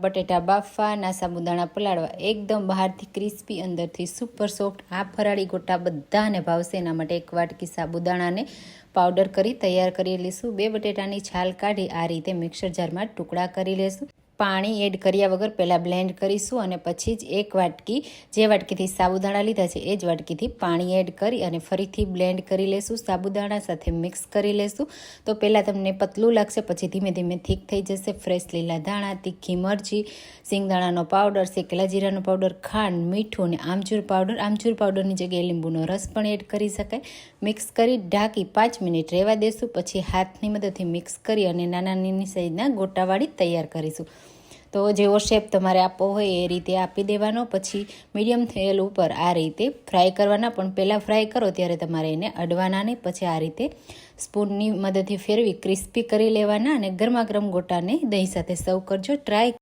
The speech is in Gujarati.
બટેટા બાફવાના, સાબુદાણા પલાળવા, એકદમ બહારથી ક્રિસ્પી અંદરથી સુપર સોફ્ટ. આ ફરાળી ગોટા બધાને ભાવશે. એના માટે 1 વાટકી સાબુદાણાને પાવડર કરી તૈયાર કરી લઈશું. 2 બટેટાની છાલ કાઢી આ રીતે મિક્સર જારમાં ટુકડા કરી લઈશું. પાણી એડ કર્યા વગર પહેલાં બ્લેન્ડ કરીશું અને પછી જ 1 વાટકી, જે વાટકીથી સાબુદાણા લીધા છે એ જ વાટકીથી પાણી એડ કરી અને ફરીથી બ્લેન્ડ કરી લેશું. સાબુદાણા સાથે મિક્સ કરી લેશું. તો પહેલાં તમને પતલું લાગશે, પછી ધીમે ધીમે થીક થઈ જશે. ફ્રેશ લીલા ધાણા, તીખી મરચી, સિંગદાણાનો પાવડર, શેકેલા જીરાનો પાવડર, ખાંડ, મીઠું અને આમચૂર પાવડર. આમચૂર પાવડરની જગ્યાએ લીંબુનો રસ પણ એડ કરી શકાય. મિક્સ કરી ઢાંકી 5 મિનિટ રહેવા દેશું. પછી હાથની મદદથી મિક્સ કરી અને નાના નાની સાઈઝના ગોટાવાળી તૈયાર કરીશું. તો જેવો શેપ તમારે આપવો હોય એ રીતે આપી દેવાનો. પછી મીડિયમ તેલ ઉપર આ રીતે ફ્રાય કરવાના, પણ પહેલાં ફ્રાય કરો ત્યારે તમારે એને અડવાના નહીં. પછી આ રીતે સ્પૂનની મદદથી ફેરવી ક્રિસ્પી કરી લેવાના અને ગરમા ગરમ ગોટાને દહીં સાથે સર્વ કરજો. ટ્રાય